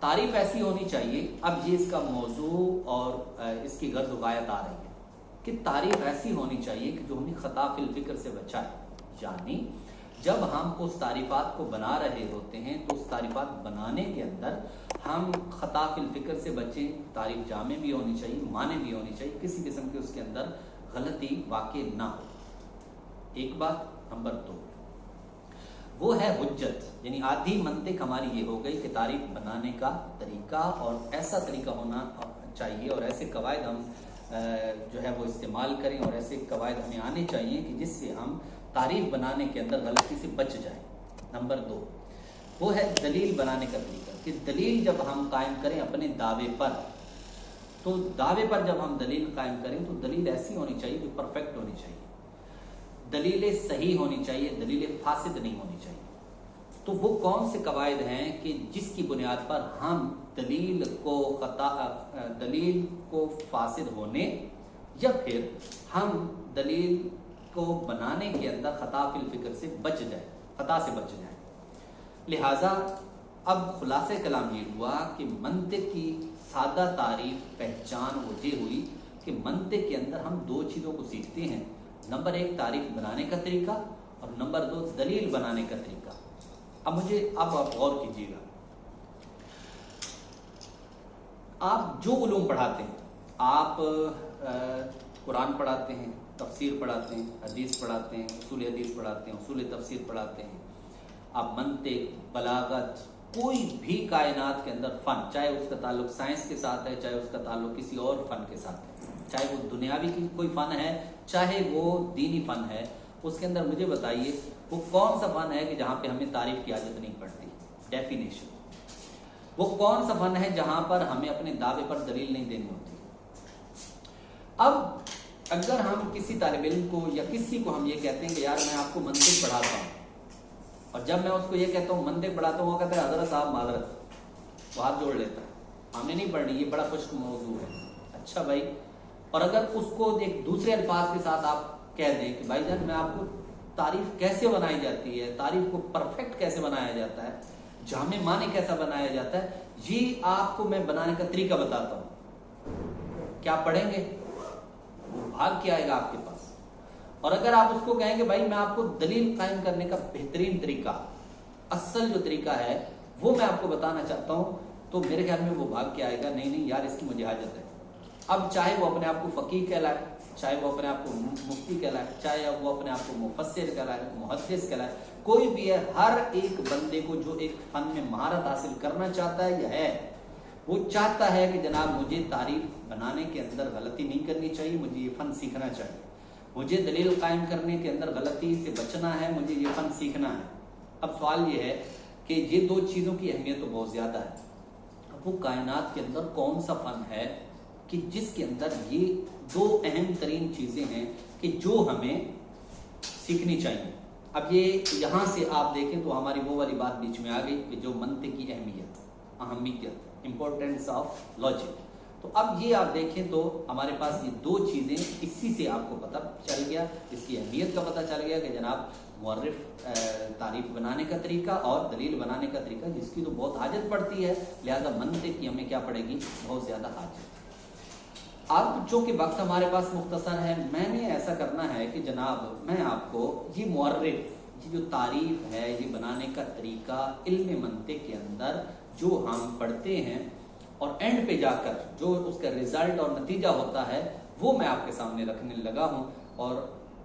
तारीफ ऐसी होनी चाहिए। अब ये इसका मौजू और इसकी गर्ज गायत आ रही है कि तारीफ ऐसी होनी चाहिए कि जो हमें खता फिल फिक्र से बचाए। यानी जब हम उस तारीफात को बना रहे होते हैं तो उस तारीफात बनाने के अंदर हम खता फिल फिक्र से बचें। तारीफ जामे भी होनी चाहिए, माने भी होनी चाहिए, किसी किस्म की उसके अंदर गलती वाक़ई ना हो। एक बात। नंबर 2 वो है हुज्जत, यानी आधी मंतिक हमारी ये हो गई कि तारीफ बनाने का तरीका और ऐसा तरीका होना चाहिए और ऐसे कवायद हम जो है वो इस्तेमाल करें और ऐसे कवायद हमें आने चाहिए कि जिससे हम तारीफ बनाने के अंदर गलती से बच जाए। नंबर 2 वो है दलील बनाने का तरीका, कि दलील जब हम कायम करें अपने दावे पर, तो दावे पर जब हम दलील कायम करें तो दलील ऐसी होनी चाहिए जो परफेक्ट होनी चाहिए, दलीलें सही होनी चाहिए, दलीलें फासिद नहीं होनी चाहिए। तो वो कौन से कवायद हैं कि जिसकी बुनियाद पर हम दलील को फासिद होने या फिर हम दलील को बनाने के अंदर खता फिल फिक्र से बच जाए, खता से बच जाए। लिहाजा अब खुलासे कलाम ये हुआ कि मंतिक की सादा तारीफ पहचान वो ये हुई कि मंतिक के अंदर हम 2 चीज़ों को सीखते हैं। नंबर 1 तारीफ बनाने का तरीका और नंबर 2 दलील बनाने का तरीका। अब आप गौर कीजिएगा, आप जो उलूम पढ़ाते हैं, आप कुरान पढ़ाते हैं, तफसीर पढ़ाते हैं, हदीस पढ़ाते हैं, उसूल हदीस पढ़ाते हैं, उसूल तफसीर पढ़ाते हैं, आप मंतिक, बलागत, कोई भी कायनात के अंदर फ़न, चाहे उसका ताल्लुक साइंस के साथ है, चाहे उसका ताल्लुक किसी और फ़न के साथ है, चाहे वो दुनियावी की कोई फ़न है, चाहे वो दीनी फ़न है, उसके अंदर मुझे बताइए वो कौन सा फ़न है कि जहाँ पे हमें तारीफ की आदत नहीं पड़ती। डेफिनेशन। वो कौन सा फ़न है जहाँ पर हमें अपने दावे पर दलील नहीं देनी होती। अब अगर हम किसी तालिब इल्म को या किसी को हम ये कहते हैं कि यार मैं आपको मंतिक पढ़ाता हूँ, और जब मैं उसको ये कहता हूँ मंतिक पढ़ाता हूँ, वो कहता है हज़रत साहब माजरत, वो हाथ जोड़ लेता है, हमने नहीं पढ़नी, ये बड़ा खुश्क मौजू है। अच्छा भाई, और अगर उसको एक दूसरे अल्फाज के साथ आप कह दें कि भाईजान मैं आपको तारीफ कैसे बनाई जाती है, तारीफ को परफेक्ट कैसे बनाया जाता है, जामे माने कैसा बनाया जाता है, ये आपको मैं बनाने का तरीका बताता हूँ, क्या पढ़ेंगे? वो भाग के आएगा आपके पास। और अगर आप उसको कहेंगे भाई मैं आपको दलील कायम करने का बेहतरीन तरीका, असल जो तरीका है वो मैं आपको बताना चाहता हूँ, तो मेरे ख्याल में वो भाग के आएगा, नहीं नहीं यार इसकी मुझे हाजत है। अब चाहे वो अपने आप को फकीह कहलाए, चाहे वो अपने आप को मुफ्ती कहलाए, चाहे वो अपने आप को मुफस्सिर कहलाए, मुहद्दिस कहलाए, कोई भी है, हर एक बंदे को जो एक फन में महारत हासिल करना चाहता है या है, वो चाहता है कि जनाब मुझे तारीफ बनाने के अंदर गलती नहीं करनी चाहिए, मुझे ये फन सीखना चाहिए, मुझे दलील कायम करने के अंदर गलती से बचना है, मुझे ये फन सीखना है। अब सवाल ये है कि ये 2 चीज़ों की अहमियत तो बहुत ज़्यादा है। अब वो कायनात के अंदर कौन सा फन है कि जिसके अंदर ये 2 अहम तरीन चीज़ें हैं कि जो हमें सीखनी चाहिए। अब ये यहाँ से आप देखें तो हमारी वो वाली बात बीच में आ गई कि जो मंतिक की अहमियत, इम्पोर्टेंस ऑफ लॉजिक। तो अब ये आप देखें तो हमारे पास ये 2 चीज़ें, इसी से आपको पता चल गया, इसकी अहमियत का पता चल गया कि जनाब मुअर्रिफ तारीफ बनाने का तरीका और दलील बनाने का तरीका, जिसकी तो बहुत हाजत पड़ती है, लिहाजा मंतिक की हमें क्या पड़ेगी, बहुत ज़्यादा हाजत। अब चूँकि वक्त हमारे पास मुख्तसर है, मैंने ऐसा करना है कि जनाब मैं आपको ये मुअर्रिफ, ये जो तारीफ है, ये बनाने का तरीका इल्म मंतिक के अंदर जो हम पढ़ते हैं और एंड पे जाकर जो उसका रिजल्ट और नतीजा होता है वो मैं आपके सामने रखने लगा हूँ। और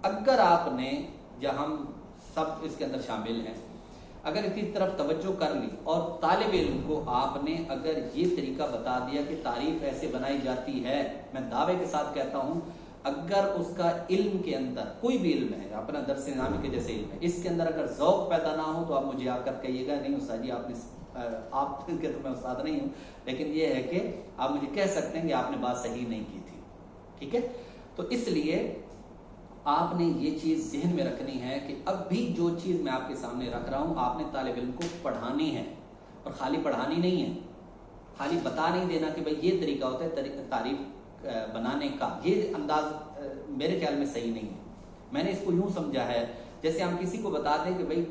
अगर आपने, या हम सब इसके अंदर शामिल हैं, अगर इसकी तरफ तवज्जो कर ली और तालिब इल्म को आपने अगर ये तरीका बता दिया कि तारीफ ऐसे बनाई जाती है, मैं दावे के साथ कहता हूँ, अगर उसका इल्म के अंदर कोई भी इल्म है, अपना दर्स निज़ामी के जैसे इल्म है, इसके अंदर अगर ज़ौक़ पैदा ना हो तो आप मुझे आकर कहिएगा नहीं उस्ताद जी आपके तो मैं उस्ताद नहीं हूँ, लेकिन ये है कि आप मुझे कह सकते हैं कि आपने बात सही नहीं की थी। ठीक है, तो इसलिए आपने ये चीज़ जहन में रखनी है कि अब भी जो चीज़ मैं आपके सामने रख रहा हूँ आपने तालिब इल्म को पढ़ानी है, और खाली पढ़ानी नहीं है, खाली बता नहीं देना कि भाई ये तरीका होता है तारीफ बनाने का। ये अंदाज मेरे ख्याल में सही नहीं है। मैंने इसको यूँ समझा है जैसे हम किसी को बताते हैं कि भाई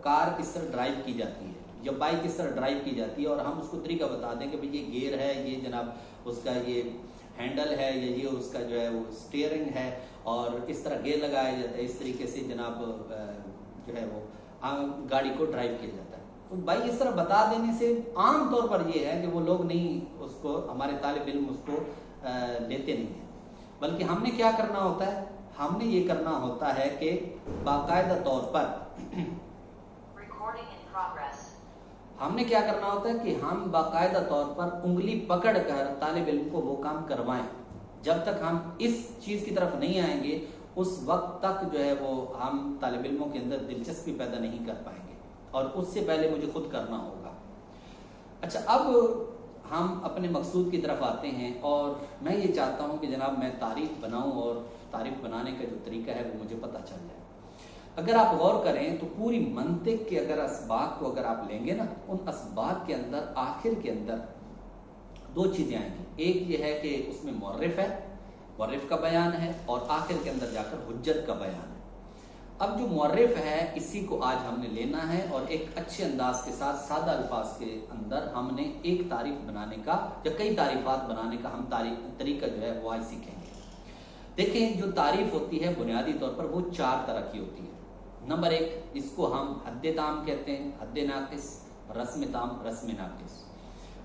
कार किस तरह ड्राइव की जाती है जब बाइक किस तरह ड्राइव की जाती है और हम उसको तरीका बता दें कि भाई ये गियर है, ये जनाब उसका ये हैंडल है, या ये उसका जो है वो स्टीयरिंग है, और इस तरह गियर लगाया जाता है, इस तरीके से जनाब जो है वो गाड़ी को ड्राइव किया जाता है। तो भाई इस तरह बता देने से आम तौर पर ये है कि वो लोग नहीं उसको, हमारे तालिब इल्म उसको लेते नहीं है। बल्कि हमने क्या करना होता है, हमने ये करना होता है कि बाकायदा तौर पर हमने क्या करना होता है कि हम बाकायदा तौर पर उंगली पकड़कर तालिब इल्म को वो काम करवाएं। जब तक हम इस चीज की तरफ नहीं आएंगे उस वक्त तक जो है वो हम तालिब इल्मों के अंदर दिलचस्पी पैदा नहीं कर पाएंगे, और उससे पहले मुझे खुद करना होगा। अच्छा, अब हम अपने मकसूद की तरफ आते हैं, और मैं ये चाहता हूं कि जनाब मैं तारीफ बनाऊं, और तारीफ बनाने का जो तरीका है वो मुझे पता चल जाए। अगर आप गौर करें तो पूरी मंतिक के अगर असबाब को अगर आप लेंगे ना, उन असबाब के अंदर आखिर के अंदर दो चीजें आएंगी। एक ये है कि उसमें मुअर्रिफ है, मुअर्रिफ का बयान है, और आखिर के अंदर जाकर हुज्जत का बयान है। अब जो मुअर्रिफ है इसी को आज हमने लेना है, और एक अच्छे अंदाज के साथ सादा अल्फाज के अंदर हमने एक तारीफ बनाने का या कई तारीफात बनाने का हम तरीका जो है वो आज सीखेंगे। देखें, जो तारीफ होती है बुनियादी तौर पर वो चार तरह की होती है। नंबर एक, इसको हम हद्दे ताम कहते हैं, हद्दे नाकिस, रस्म ताम, रस्म नाकिस।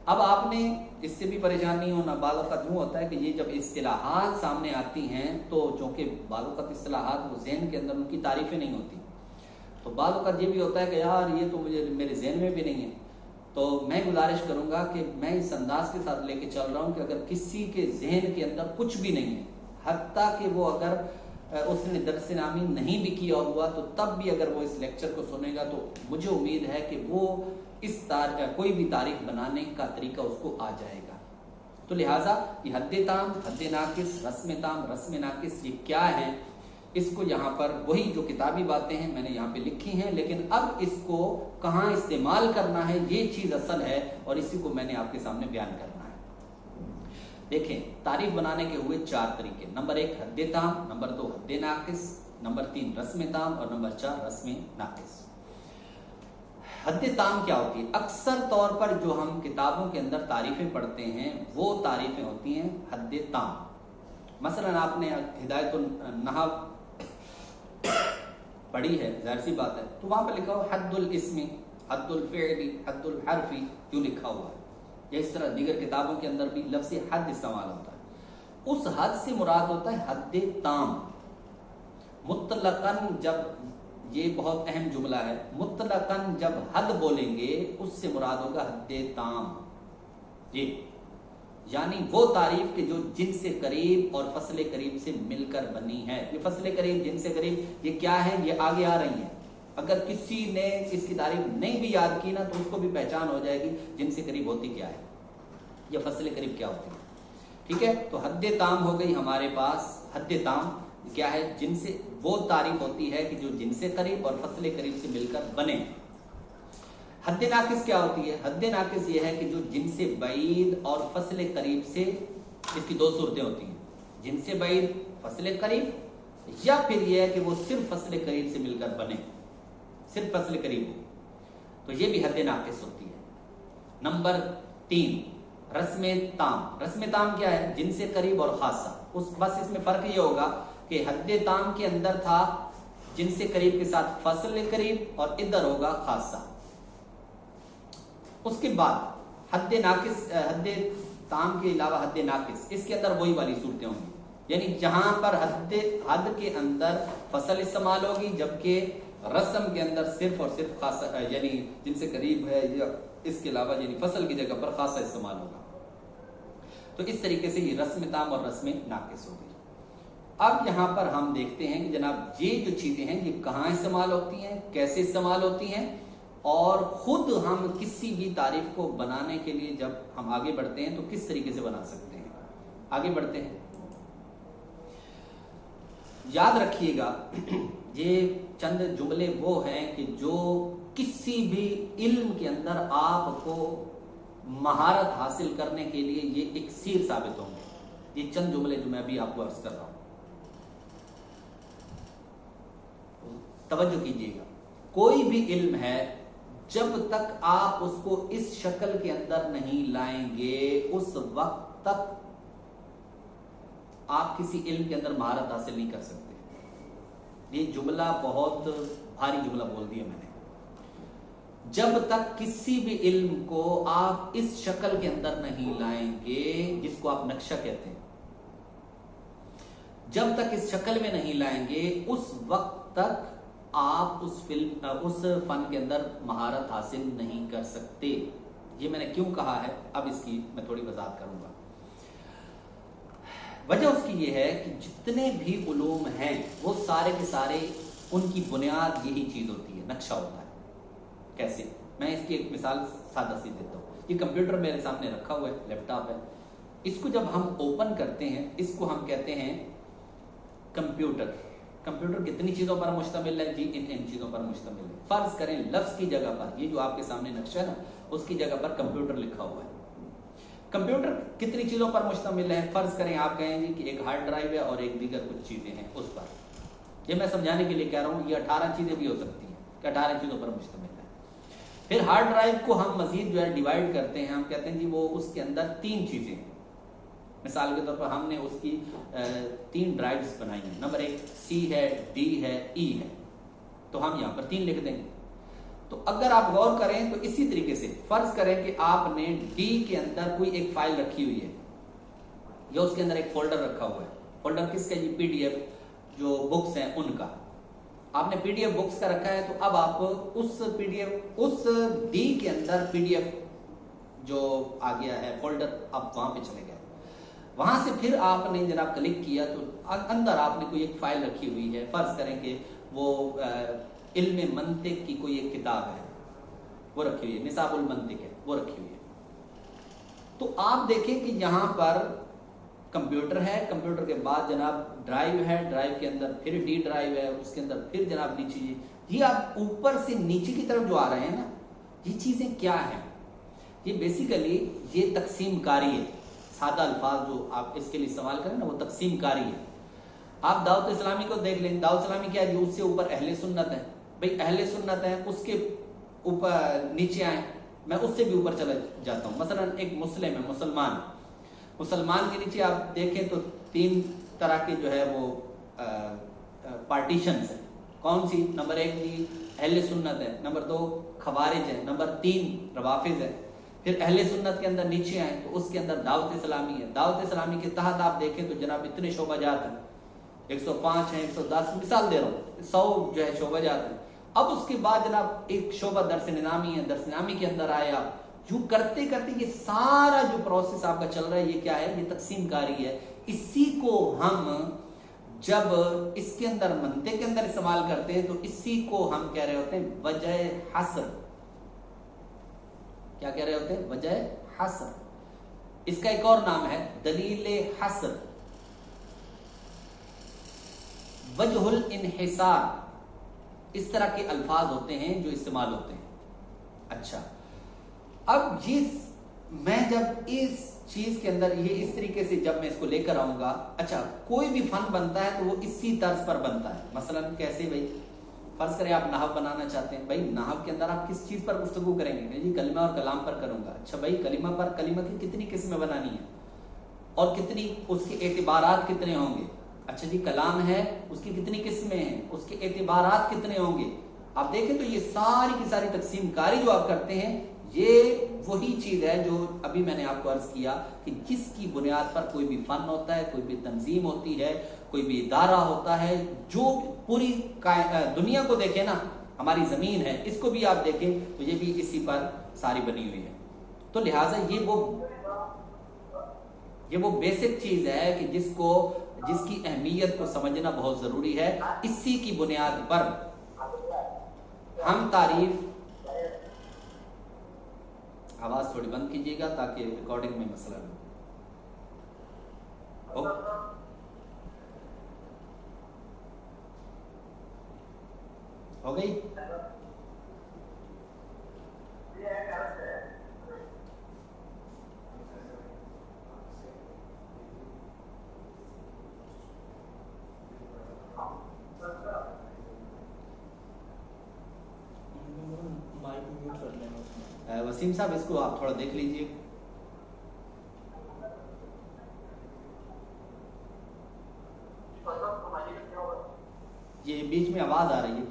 अब आपने इससे भी परेशान नहीं होना। बालवक़्त यूँ होता है कि ये जब इस्तिलाहात सामने आती हैं तो चूँकि बालवक़्त इस्तिलाहात वो ज़हन के अंदर उनकी तारीफ़ें नहीं होती, तो बालवक़्त ये भी होता है कि यार ये तो मुझे मेरे जहन में भी नहीं है। तो मैं गुजारिश करूँगा कि मैं इस अंदाज के साथ लेके चल रहा हूँ कि अगर किसी के जहन के अंदर कुछ भी नहीं है, हत्ता कि वो अगर उसने दरस नामी नहीं भी किया हुआ, तो तब भी अगर वो इस लेक्चर को सुनेगा तो मुझे उम्मीद है कि वो इस कोई भी तारीफ बनाने का तरीका उसको आ जाएगा। तो लिहाजा ये हद्दे ताम, हद्दे नाकिस, रस्म ताम, रस्म नाकिस ये क्या है, इसको यहाँ पर वही जो किताबी बातें हैं मैंने यहाँ पे लिखी हैं, लेकिन अब इसको कहाँ इस्तेमाल करना है ये चीज असल है, और इसी को मैंने आपके सामने बयान करना है। देखें, तारीफ बनाने के हुए चार तरीके। नंबर एक हद्दे ताम, नंबर दो हद्दे नाकिस, नंबर तीन रस्म ताम, और नंबर चार रस्म नाकिस। हद्दे ताम क्या होती है? अक्सर तौर पर जो हम किताबों के अंदर तारीफें पढ़ते हैं वो तारीफें होती हैं हद्दे ताम। मसलन आपने हिदायतुन नहव पढ़ी है, जाहिर सी बात है, तो वहां पर लिखा हुआ हद्दुल इस्मी, हद्दुल फ़िअली, हद्दुल हर्फी, यूं लिखा हुआ है। या इस तरह दीगर किताबों के अंदर भी लफ्ज़ हद इस्तेमाल होता है। उस हद से मुराद होता है हद्दे ताम। मुतलकन, जब ये बहुत अहम जुमला है, मुतलकन जब हद बोलेंगे उससे मुराद होगा हद्दे ताम जी, यानी वो तारीफ के जो जिनसे करीब और फसले करीब से मिलकर बनी है। ये फसले करीब, जिनसे करीब, ये क्या है, ये आगे आ रही है। अगर किसी ने इसकी तारीफ नहीं भी याद की ना तो उसको भी पहचान हो जाएगी जिनसे करीब होती क्या है, या फसले करीब क्या होती है। ठीक है, तो हद्दे ताम हो गई हमारे पास। हद्दे ताम क्या है? जिनसे वो तारीफ होती है कि जो जिनसे करीब और फसले करीब से मिलकर बने। हद्दे नाकिस क्या होती है? हद्दे नाकिस ये है कि जो जिनसे बईद और फसले करीब से, इसकी दो सूरतें होती हैं, जिनसे बईद, फसले करीब, या फिर यह है कि वो सिर्फ फसले करीब से मिलकर बने, सिर्फ फसले करीब हो, तो ये भी हद्दे नाकिस होती है। नंबर तीन रस्म ताम। रस्म ताम क्या है? जिनसे करीब और खासा। उस बस इसमें फर्क ये होगा कि हद्दे ताम के अंदर था जिनसे करीब के साथ फसले करीब, और इधर होगा खासा। उसके बाद हद्दे नाकिस, हद्दे ताम के अलावा हद्दे नाकिस, इसके अंदर वही वाली सूरतें होंगी, यानी जहां पर हद के अंदर फसल इस्तेमाल होगी, जबकि रस्म के अंदर सिर्फ और सिर्फ खासा, यानी जिनसे करीब है या इसके अलावा यानी फसल की जगह पर खासा इस्तेमाल होगा। तो इस तरीके से ये रस्म ताम और रस्म नाकिस हो गई। अब यहां पर हम देखते हैं कि जनाब ये जो चीजें हैं ये कहाँ इस्तेमाल होती हैं, कैसे इस्तेमाल होती हैं, और खुद हम किसी भी तारीफ को बनाने के लिए जब हम आगे बढ़ते हैं तो किस तरीके से बना सकते हैं। आगे बढ़ते हैं, याद रखिएगा ये चंद जुमले वो हैं कि जो किसी भी इल्म के अंदर आपको महारत हासिल करने के लिए ये इक्सीर साबित होंगे। ये चंद जुमले जो मैं अभी आपको अर्ज कर रहा हूं, तवज्जो कीजिएगा। कोई भी इल्म है जब तक आप उसको इस शक्ल के अंदर नहीं लाएंगे, उस वक्त तक आप किसी इल्म के अंदर महारत हासिल नहीं कर सकते। ये जुमला बहुत भारी जुमला बोल दिया मैंने। जब तक किसी भी इल्म को आप इस शक्ल के अंदर नहीं लाएंगे, जिसको आप नक्शा कहते हैं, जब तक इस शक्ल में नहीं लाएंगे, उस वक्त तक आप उस फन के अंदर महारत हासिल नहीं कर सकते। ये मैंने क्यों कहा है, अब इसकी मैं थोड़ी वजाहत करूंगा। वजह उसकी ये है कि जितने भी उलूम हैं वो सारे के सारे, उनकी बुनियाद यही चीज होती है, नक्शा होता है। कैसे? मैं इसकी एक मिसाल सादा सी देता हूँ। ये कंप्यूटर मेरे सामने रखा हुआ है, लैपटॉप है। इसको जब हम ओपन करते हैं, इसको हम कहते हैं कंप्यूटर। कंप्यूटर कितनी चीजों पर मुश्तमिल है जी? इन चीजों पर मुश्तमिल है। फर्ज करें लफ्ज की जगह पर, ये जो आपके सामने नक्शा है ना, उसकी जगह पर कंप्यूटर लिखा हुआ है। कंप्यूटर कितनी चीजों पर मुश्तमिल है? फर्ज करें आप कहेंगे कि एक हार्ड ड्राइव है और एक दीगर कुछ चीजें हैं उस पर। ये मैं समझाने के लिए कह रहा हूं, ये 18 चीजें भी हो सकती हैं कि 18 चीजों पर मुश्तमिल है। फिर हार्ड ड्राइव को हम मजीद जो है डिवाइड करते हैं, हम कहते हैं जी वो उसके अंदर 3 चीजें हैं। मिसाल के तौर पर हमने उसकी 3 ड्राइव्स बनाई हैं। नंबर 1 C है, D है, E है, तो हम यहाँ पर 3 लिख देंगे। तो अगर आप गौर करें तो इसी तरीके से फर्ज करें कि आपने D के अंदर कोई एक फाइल रखी हुई है, या उसके अंदर एक फोल्डर रखा हुआ है। फोल्डर किसका? जी PDF जो बुक्स हैं उनका। आपने PDF बुक्स का रखा है, तो अब आप उस PDF, उस D के अंदर PDF जो आ गया है फोल्डर, आप वहां पे चले गए। वहां से फिर आपने जनाब क्लिक किया तो अंदर आपने कोई एक फाइल रखी हुई है। फर्ज करें कि वो इल्म मंतिक की कोई एक किताब है, वो रखी हुई है, निसाबुल मंतिक है, वो रखी हुई है। तो आप देखें कि यहां पर कंप्यूटर है, कंप्यूटर के बाद जनाब ड्राइव है, ड्राइव के अंदर फिर D ड्राइव है, उसके अंदर फिर जनाब नीचे ये आप ऊपर से नीचे की तरफ जो आ रहे हैं ना, ये चीजें क्या है? ये बेसिकली ये तकसीम कारी है। सादा अल्फाज जो आप इसके लिए इस्तेमाल करें ना, वो तकसीम कारी है। आप दावत इस्लामी को देख लें, दावत इस्लामी क्या है? उससे ऊपर अहले सुन्नत है। भाई अहले सुन्नत है, उसके ऊपर नीचे आए, मैं उससे भी ऊपर चला जाता हूं। मसलन एक मुस्लिम है, मुसलमान, मुसलमान के नीचे आप देखें तो 3 तरह के जो है वो पार्टीशंस है। कौन सी? नंबर 1 जी अहले सुन्नत है, नंबर 2 खवारिज है, नंबर 3 रवाफिज है। फिर अहले सुन्नत के अंदर नीचे आए तो उसके अंदर दावत इस्लामी है। दावत इस्लामी के तहत आप देखें तो जनाब इतने शोबाजात हैं, 105 हैं, 110, मिसाल दे रहा हूँ, 100 जो है शोबाजात हैं। अब उसके बाद जनाब एक शोबा दर्स निज़ामी है, दर्स निज़ामी के अंदर आए आप। यूं करते करते ये सारा जो प्रोसेस आपका चल रहा है, ये क्या है? ये तकसीम कारी है। इसी को हम जब इसके अंदर मंते के अंदर इस्तेमाल करते हैं तो इसी को हम कह रहे होते हैं वजह हस्र। क्या कह रहे होते हैं? वजह हस्र। इसका एक और नाम है दलील हस्र, वजहुल इन्हिसार। इस तरह के अल्फाज होते हैं जो इस्तेमाल होते हैं। अच्छा, अब ये मैं जब इस चीज के अंदर ये इस तरीके से जब मैं इसको लेकर आऊंगा, अच्छा कोई भी फन बनता है तो वो इसी तर्ज पर बनता है। मसलन कैसे? भाई फर्ज करें आप नहव बनाना चाहते हैं, भाई नहव के अंदर आप किस चीज पर गुफ्तगू करेंगे? जी कलिमा और कलाम पर करूंगा। अच्छा भाई कलिमा पर, कलिमा की कितनी किस्में बनानी है और कितनी, उसके एतबारात कितने होंगे? अच्छा जी कलाम है, उसकी कितनी किस्में हैं, उसके एतबारात कितने होंगे? आप देखें तो ये सारी की सारी तकसीम कारी जो आप करते हैं, ये वही चीज है जो अभी मैंने आपको अर्ज किया कि जिसकी बुनियाद पर कोई भी फन होता है, कोई भी तंजीम होती है, कोई भी इदारा होता है। जो पूरी दुनिया को देखे ना, हमारी जमीन है, इसको भी आप देखें तो ये भी इसी पर सारी बनी हुई है। तो लिहाजा ये वो बेसिक चीज है कि जिसकी अहमियत को समझना बहुत जरूरी है। इसी की बुनियाद पर हम तारीफ, आवाज थोड़ी बंद कीजिएगा ताकि रिकॉर्डिंग में मसला ना हो। हो गई? माइक म्यूट वसीम साहब इसको आप थोड़ा देख लीजिए। ये बीच में आवाज आ रही है।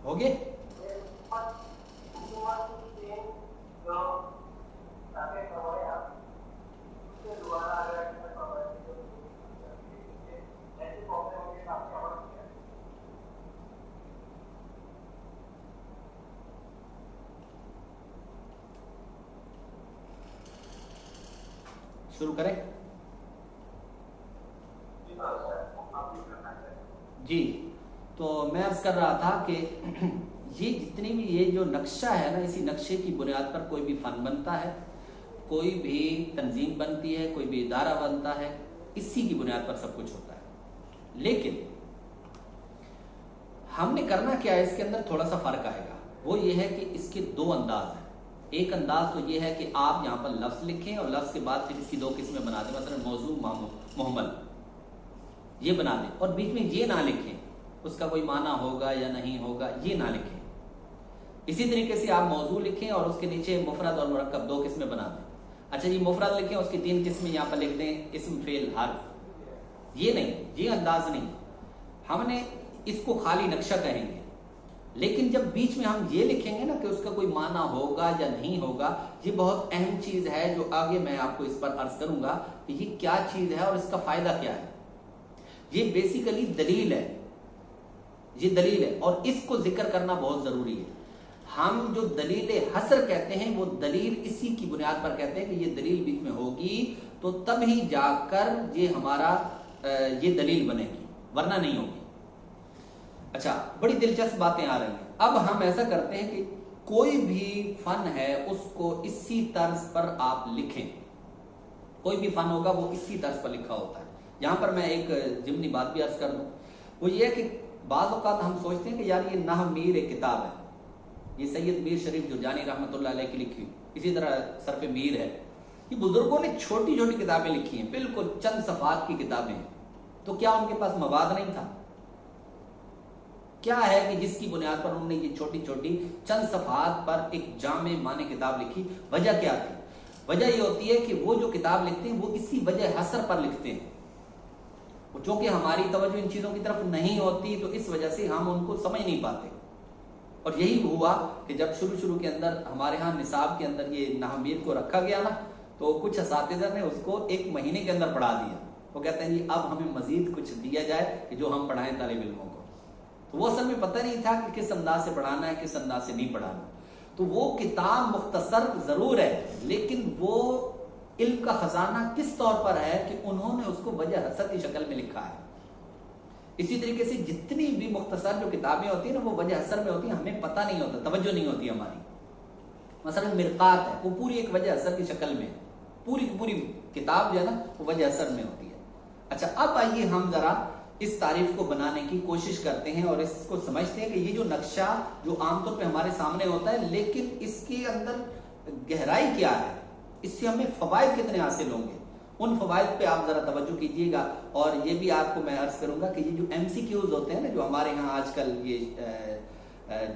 हो गए? शुरू करें? जी, तो मैं अर्ज कर रहा था कि ये जितनी भी ये जो नक्शा है ना, इसी नक्शे की बुनियाद पर कोई भी फन बनता है, कोई भी तंजीम बनती है, कोई भी इदारा बनता है, इसी की बुनियाद पर सब कुछ होता है। लेकिन हमने करना क्या है, इसके अंदर थोड़ा सा फर्क आएगा। वो ये है कि इसके दो अंदाज हैं। एक अंदाज तो ये है कि आप यहाँ पर लफ्ज लिखें और लफ्ज के बाद फिर इसकी दो किस्में बना दें, मसलन मौजू, मुहम्मल, ये बना दें, और बीच में ये ना लिखें उसका कोई माना होगा या नहीं होगा, ये ना लिखें। इसी तरीके से आप मौजू लिखें और उसके नीचे मुफरद और मुरक्कब दो किस्में बना दें। अच्छा जी, मुफरद लिखें, उसकी 3 किस्में यहाँ पर लिख दें, इस्म, फेल, हर्फ। ये नहीं, ये अंदाज नहीं। हमने इसको खाली नक्शा कहेंगे, लेकिन जब बीच में हम ये लिखेंगे ना कि उसका कोई माना होगा या नहीं होगा, ये बहुत अहम चीज है जो आगे मैं आपको इस पर अर्ज करूंगा कि ये क्या चीज है और इसका फायदा क्या है। ये बेसिकली दलील है, ये दलील है और इसको जिक्र करना बहुत जरूरी है। हम जो दलील हसर कहते हैं, वो दलील इसी की बुनियाद पर कहते हैं कि ये दलील बीच में होगी तो तब ही जाकर ये हमारा ये दलील बनेगी, वरना नहीं होगी। अच्छा, बड़ी दिलचस्प बातें आ रही हैं। अब हम ऐसा करते हैं कि कोई भी फन है उसको इसी तर्ज पर आप लिखें। कोई भी फन होगा वो इसी तर्ज पर लिखा होता है। यहां पर मैं एक जिमनी बात भी अर्ज कर दूं, वो ये है कि बाज़ औक़ात हम सोचते हैं कि यार ये नाह मीर एक किताब है, ये सैयद मीर शरीफ जुरजानी रहमतुल्लाह अलैह की लिखी, इसी तरह सरफ मीर है। ये बुजुर्गों ने छोटी छोटी किताबें लिखी हैं, बिल्कुल चंद सफ़ात की किताबें हैं। तो क्या उनके पास मवाद नहीं था? क्या है कि जिसकी बुनियाद पर उन्होंने ये छोटी छोटी चंद सफ़ात पर एक जामे माने किताब लिखी? वजह क्या थी? वजह ये होती है कि वो जो किताब लिखते हैं वो इसी वजह हसर पर लिखते हैं। चूंकि हमारी तवज्जो इन चीजों की तरफ नहीं होती तो इस वजह से हम उनको समझ नहीं पाते। और यही हुआ कि जब शुरू के अंदर हमारे यहाँ निसाब के अंदर ये नाहमीर को रखा गया ना, तो कुछ असातिज़ा ने उसको 1 महीने के अंदर पढ़ा दिया। वो कहते हैं जी अब हमें मजीद कुछ दिया जाए कि जो हम पढ़ाएं तालिब इल्मों को। तो वो असल में पता नहीं था कि किस अंदाज से पढ़ाना है, किस अंदाज से नहीं पढ़ाना। तो वो किताब मुख्तसर जरूर है, लेकिन वो इल्म का खजाना किस तौर पर है कि उन्होंने उसको वजह हसर की शक्ल में लिखा है। इसी तरीके से जितनी भी मुख्तसर जो किताबें होती है ना, वो वजह हसर में होती है, हमें पता नहीं होता, तवज्जो नहीं होती हमारी। मसलन मिरकात है, वो पूरी एक वजह हसर की शक्ल में, पूरी की पूरी किताब जो है ना वो वजह हसर में होती है। अच्छा, अब आइए हम जरा इस तारीफ को बनाने की कोशिश करते हैं और इसको समझते हैं कि ये जो नक्शा जो आमतौर पे हमारे सामने होता है, लेकिन इसके अंदर गहराई क्या है, इससे हमें फवायद कितने हासिल होंगे, उन फवायद पे आप जरा तवज्जो कीजिएगा। और ये भी आपको मैं अर्ज करूंगा कि ये जो MCQs होते हैं ना, जो हमारे यहाँ आजकल ये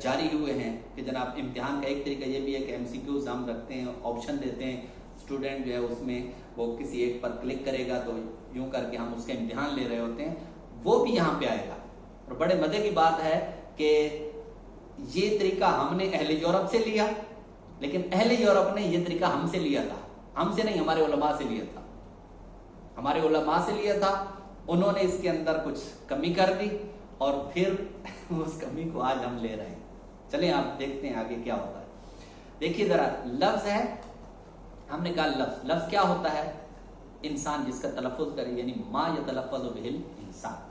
जारी हुए हैं कि जनाब इम्तिहान का एक तरीका ये भी है कि MCQs हम रखते हैं, ऑप्शन देते हैं, स्टूडेंट जो है उसमें वो किसी एक पर क्लिक करेगा तो यूं करके हम उसका इम्तिहान ले रहे होते हैं, वो भी यहाँ पे आएगा। और बड़े मजे की बात है कि ये तरीका हमने अहले यूरोप से लिया, लेकिन अहले यूरोप ने ये तरीका हमसे लिया था, हमसे नहीं हमारे उलमा से लिया था, हमारे उलमा से लिया था। उन्होंने इसके अंदर कुछ कमी कर दी और फिर उस कमी को आज हम ले रहे हैं। चलिए आप देखते हैं आगे क्या होता है। देखिए जरा, लफ्ज है, हमने कहा लफ्ज क्या होता है? इंसान जिसका तलफ़ुज़ करे, यानी मा यतलफ़्फ़ज़ु बिहिल इंसान।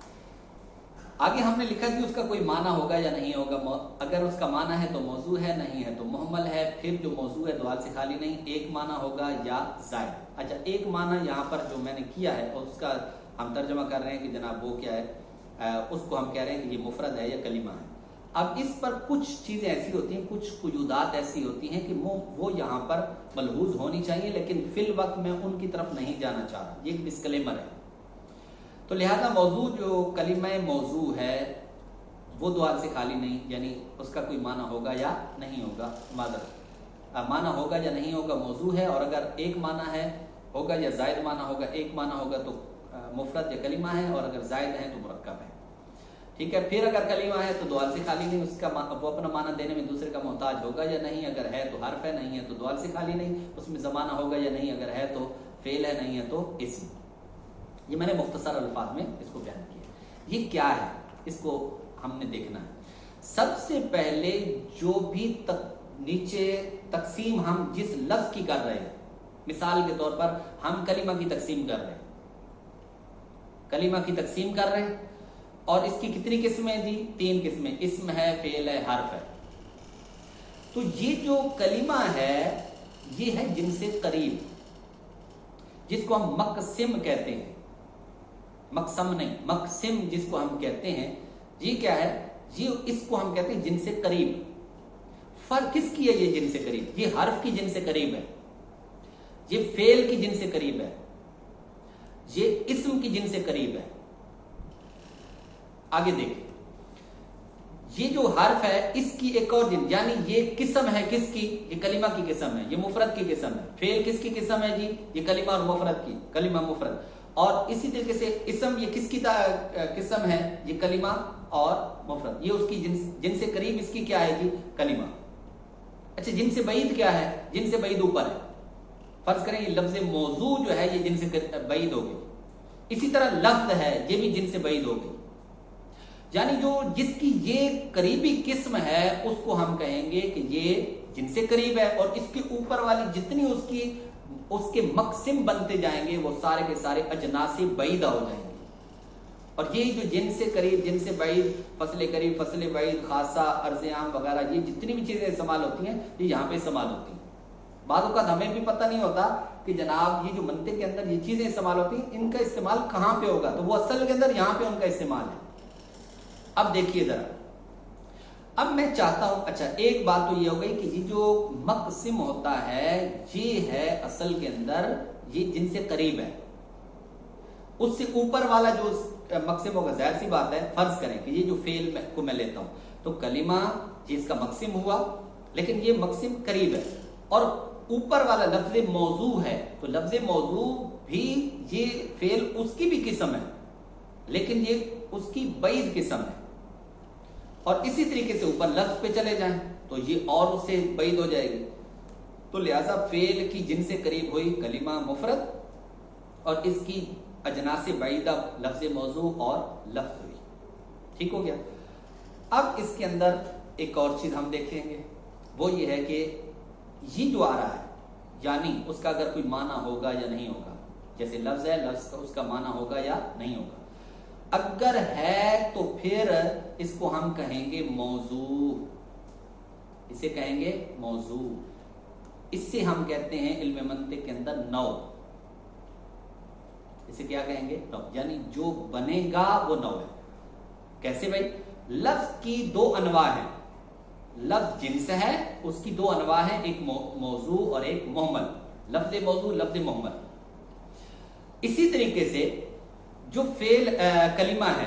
आगे हमने लिखा कि उसका कोई माना होगा या नहीं होगा। अगर उसका माना है तो मौजू है, नहीं है तो मुहम्मल है। फिर जो मौजू है दुआल से खाली नहीं, एक माना होगा या ज़ायद। अच्छा, एक माना यहाँ पर जो मैंने किया है और उसका हम तर्जमा कर रहे हैं कि जनाब वो क्या है, उसको हम कह रहे हैं कि ये मुफरद है या कलीमा है। अब इस पर कुछ चीज़ें ऐसी होती हैं, कुछ कुयूदात ऐसी होती हैं कि वो यहाँ पर मलहूज होनी चाहिए, लेकिन फिल वक्त मैं उनकी तरफ नहीं जाना चाह रहा, ये एक डिस्क्लेमर है। तो लिहाजा मौजू जो कलीमा मौजू है वो दो हाथ से खाली नहीं, यानी उसका कोई माना होगा या नहीं होगा। माना होगा या नहीं होगा मौजू है, और अगर एक माना है होगा या जायद माना होगा, एक माना होगा तो मुफरद या कलीमा है, और अगर जायद है तो मुरक्कब है। ठीक है, फिर अगर कलीमा है तो दो हाथ से खाली नहीं, उसका वो अपना माना देने में दूसरे का मोहताज होगा या नहीं, अगर है तो हर्फ है, नहीं है तो दो हाथ से खाली नहीं, उसमें जमाना होगा या नहीं, अगर है तो फेल है, नहीं है तो इस्म। ये मैंने मुख्तसर अल्फाज में इसको बयान किया। ये क्या है, इसको हमने देखना है। सबसे पहले जो भी नीचे तकसीम हम जिस लफ्ज की कर रहे हैं, मिसाल के तौर पर हम कलीमा की तकसीम कर रहे हैं, कलीमा की तकसीम कर रहे हैं, और इसकी कितनी किस्में दी? 3 किस्में, इस्म है, फेल है, हर्फ है। तो ये जो कलीमा है ये है जिनसे करीब, जिसको हम मकसिम कहते हैं, मकसम नहीं, मकसिम जिसको हम कहते हैं, ये क्या है? ये इसको हम कहते हैं जिनसे करीब। फर्क किसकी है ये जिनसे करीब? ये हर्फ की जिनसे करीब है, ये फेल की जिनसे करीब है, ये इस्म की जिनसे करीब है। आगे देखिए, ये जो हर्फ है इसकी एक और जिन, यानी ये किस्म है किसकी? ये कलीमा की किस्म है, ये मुफरद की किस्म है। फेल किसकी किस्म है जी? ये कलीमा और मुफरद की, कलीमा मुफरद। और इसी तरीके से इस्म ये किसकी किस्म है? ये कलीमा और मुफरद। ये उसकी जिनसे करीब इसकी क्या है जी? कलीमा। अच्छा, जिनसे बईद क्या है? जिनसे बईद ऊपर है। फर्ज करें ये लफ्ज मौजू जो है ये जिनसे बईद हो गई। इसी तरह लफ्ज है, ये भी जिनसे बईद हो गई। यानी जो जिसकी ये करीबी किस्म है उसको हम कहेंगे कि ये जिनसे करीब है, और इसके ऊपर वाली जितनी उसके मकसिम बनते जाएंगे वो सारे के सारे अजनासे बईदा हो जाएंगे। और ये जो जिनसे करीब, जिनसे बईद, फसले करीब, फसले बईद, खासा, अर्ज़ आम वगैरह, ये जितनी भी चीजें इस्तेमाल होती हैं ये यहाँ पे इस्तेमाल होती हैं। बाद औक़ात हमें भी पता नहीं होता कि जनाब ये जो मंतिक़ के अंदर ये चीजें इस्तेमाल होती हैं इनका इस्तेमाल कहाँ पे होगा, तो वो असल के अंदर यहाँ पे उनका इस्तेमाल है। अब देखिए जरा, अब मैं चाहता हूं, अच्छा एक बात तो ये हो गई कि ये जो मकसिम होता है ये है असल के अंदर ये जिनसे करीब है, उससे ऊपर वाला जो मकसिम होगा, जाहिर सी बात है, फर्ज करें कि ये जो फेल को मैं लेता हूं तो कलीमा ये इसका मकसिम हुआ, लेकिन ये मकसिम करीब है, और ऊपर वाला लफ्ज मौजू है, तो लफ्ज मौजू भी ये फेल उसकी भी किस्म है, लेकिन ये उसकी बईद किस्म है। और इसी तरीके से ऊपर लफ्ज पे चले जाएं तो ये और उससे बईद हो जाएगी। तो लिहाजा फेल की जिनसे करीब हुई कलीमा मुफरद, और इसकी अजनासे बईदा लफ्ज मौजू और लफ्ज हुई। ठीक हो गया। अब इसके अंदर एक और चीज हम देखेंगे, वो ये है कि ये जो आ रहा है यानी उसका अगर कोई माना होगा या नहीं होगा। जैसे लफ्ज है, लफ्ज का उसका माना होगा या नहीं होगा। अगर है तो फिर इसको हम कहेंगे मौजू, इसे कहेंगे मौजू। इससे हम कहते हैं इल्म मंतिक के अंदर नौ। इसे क्या कहेंगे? नौ, यानी जो बनेगा वो नौ है। कैसे भाई? लफ्ज की 2 अनवा है, लफ्ज जिन्स है उसकी 2 अनवा है, एक मौजू और एक मोहम्मल। लफ्ज मौजू, लफ्ज मोहम्मल। इसी तरीके से जो फेल कलीमा है,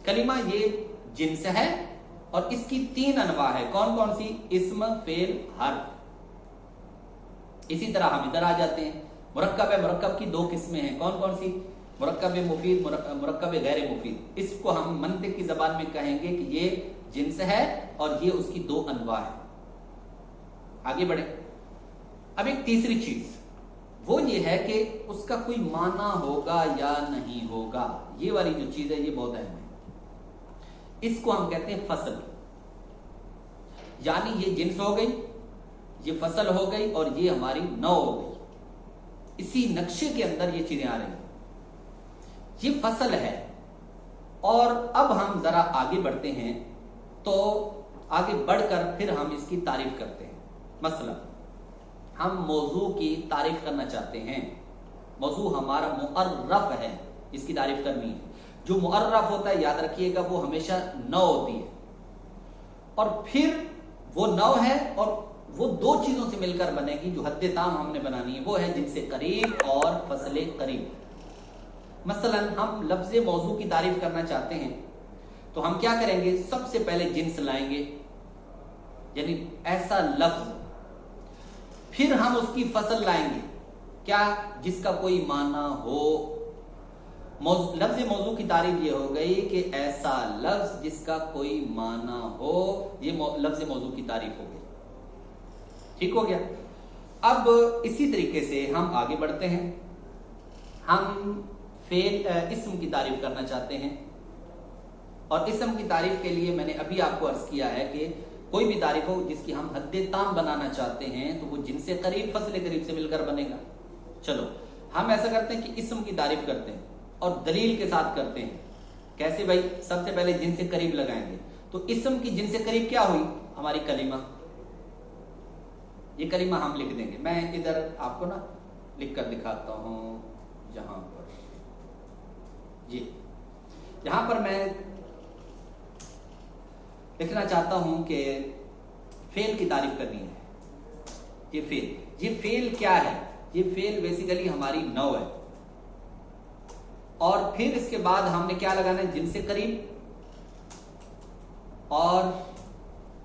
कलीमा ये जिन्स है और इसकी 3 अनवा है। कौन कौन सी? इस्म, फेल, हर्फ। इसी तरह हम इधर आ जाते हैं, मुरक्कब है, मुरक्कब की 2 किस्में हैं। कौन कौन सी? मुरक्कब मुफीद, मुरक्कब गैर मुफीद। इसको हम मंतिक की जबान में कहेंगे कि ये जिन्स है और ये उसकी 2 अनवा है। आगे बढ़े। अब एक तीसरी चीज वो ये है कि उसका कोई माना होगा या नहीं होगा। ये वाली जो चीज है ये बहुत अहम है। इसको हम कहते हैं फसल। यानी ये जिन्स हो गई, ये फसल हो गई और ये हमारी नौ हो गई। इसी नक्शे के अंदर ये चीजें आ रही हैं। ये फसल है। और अब हम जरा आगे बढ़ते हैं, तो आगे बढ़कर फिर हम इसकी तारीफ करते हैं। मसला हम मौजू की तारीफ करना चाहते हैं। मौजू हमारा मुअर्रफ है, इसकी तारीफ करनी है। जो मुअर्रफ होता है याद रखिएगा वो हमेशा नौ होती है, और फिर वो नौ है और वो 2 चीजों से मिलकर बनेगी जो हद्द ताम हमने बनानी है। वो है जिनसे करीब और फसले करीब। मसलन हम लफ्ज मौजू की तारीफ करना चाहते हैं तो हम क्या करेंगे, सबसे पहले जिन्स लाएंगे, यानी ऐसा लफ्ज, फिर हम उसकी फसल लाएंगे, क्या, जिसका कोई माना हो। लफ्ज मौजू की तारीफ ये हो गई कि ऐसा लफ्ज जिसका कोई माना हो, ये लफ्ज मौजू की तारीफ हो गई। ठीक हो गया। अब इसी तरीके से हम आगे बढ़ते हैं। हम इस्म की तारीफ करना चाहते हैं, और इस्म की तारीफ के लिए मैंने अभी आपको अर्ज किया है कि कोई भी तारीफ हो जिसकी हम हद्दे ताम बनाना चाहते हैं तो वो जिनसे करीब फसले करीब से मिलकर बनेगा। चलो हम ऐसा करते हैं कि इस्म की तारीफ करते हैं और दलील के साथ करते हैं। कैसे भाई, सबसे पहले जिनसे करीब लगाएंगे, तो इस्म की जिनसे करीब क्या हुई, हमारी कलीमा। ये कलीमा हम लिख देंगे, मैं इधर आपको ना लिख कर दिखाता हूं, जहां पर ये यहां पर मैं लिखना चाहता हूं कि फेल की तारीफ करनी है। ये फेल क्या है, ये फेल बेसिकली हमारी नौ है, और फिर इसके बाद हमने क्या लगाना है, जिनसे करीब और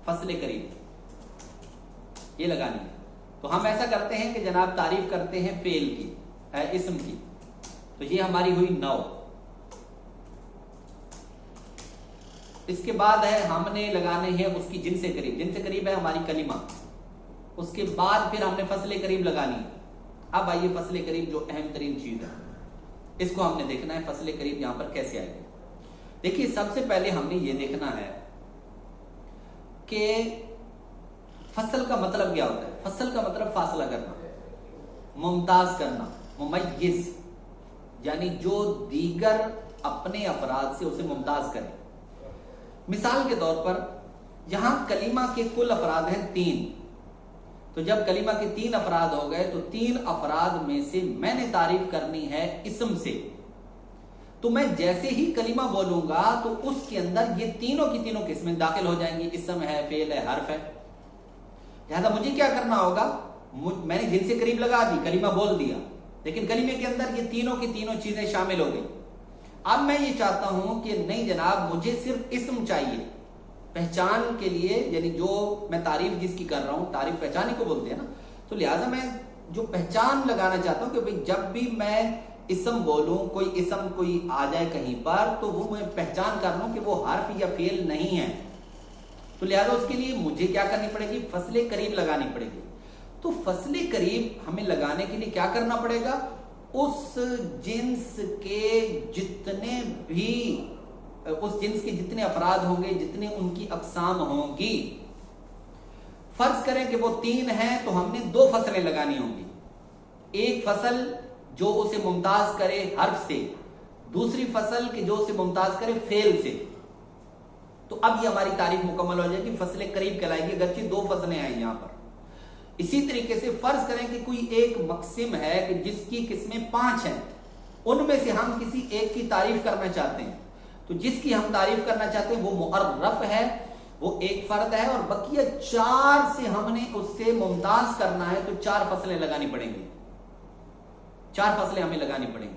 फसले करीब, ये लगानी है। तो हम ऐसा करते हैं कि जनाब तारीफ करते हैं फेल की, इस्म की, तो ये हमारी हुई 9। इसके बाद है हमने लगाने हैं उसकी जिनसे करीब है हमारी कलीमा। उसके बाद फिर हमने फसले करीब लगानी है। अब आइए फसले करीब, जो अहम तरीन चीज है, इसको हमने देखना है फसले करीब यहां पर कैसे आएगी। देखिए सबसे पहले हमने ये देखना है कि फसल का मतलब क्या होता है। फसल का मतलब फासला करना, मुमताज करना, मुमय्यिज, यानी जो दीगर अपने अफराद से उसे मुमताज करे। मिसाल के तौर पर यहां कलीमा के कुल अफराद हैं 3, तो जब कलीमा के 3 अफराद हो गए तो 3 अफराद में से मैंने तारीफ करनी है इस्म से। तो मैं जैसे ही कलीमा बोलूंगा तो उसके अंदर ये तीनों की तीनों किस्में दाखिल हो जाएंगी, इस्म है, फेल है, हर्फ है। लिहाजा मुझे क्या करना होगा, मैंने जिनसे करीब लगा दी, कलीमा बोल दिया, लेकिन कलीमे के अंदर ये तीनों की तीनों चीजें शामिल हो गई। अब मैं ये चाहता हूं कि नहीं जनाब, मुझे सिर्फ इस्म चाहिए पहचान के लिए, यानी जो मैं तारीफ जिसकी कर रहा हूं, तारीफ पहचान ही को बोलते हैं ना, तो लिहाजा मैं जो पहचान लगाना चाहता हूं कि भाई जब भी मैं इस्म बोलूं, कोई इस्म कोई आ जाए कहीं पर, तो वो मैं पहचान कर लूं कि वो हर्फ या फेल नहीं है। तो लिहाजा उसके लिए मुझे क्या करनी पड़ेगी, फसले करीब लगानी पड़ेगी। तो फसले करीब हमें लगाने के लिए क्या करना पड़ेगा, उस जिन्स के जितने भी, उस जिन्स के जितने अफराद होंगे, जितने उनकी अकसाम होंगी, फर्ज करें कि वो 3 हैं, तो हमने 2 फसलें लगानी होंगी। एक फसल जो उसे मुमताज करे हर्फ से, दूसरी फसल कि जो उसे मुमताज करे फेल से। तो अब ये हमारी तारीफ मुकम्मल हो जाएगी, फसलें करीब कहलाएगी, अगरचे 2 फसलें आई यहां पर। इसी तरीके से फर्ज करें कि कोई एक मकसिम है कि जिसकी किस्में 5 हैं, उनमें से हम किसी एक की तारीफ करना चाहते हैं, तो जिसकी हम तारीफ करना चाहते हैं वो मुअर्रफ है, वो एक फर्द है, और बकिया 4 से हमने उससे मुमताज करना है, तो 4 फसलें लगानी पड़ेंगी, 4 फसलें हमें लगानी पड़ेंगी।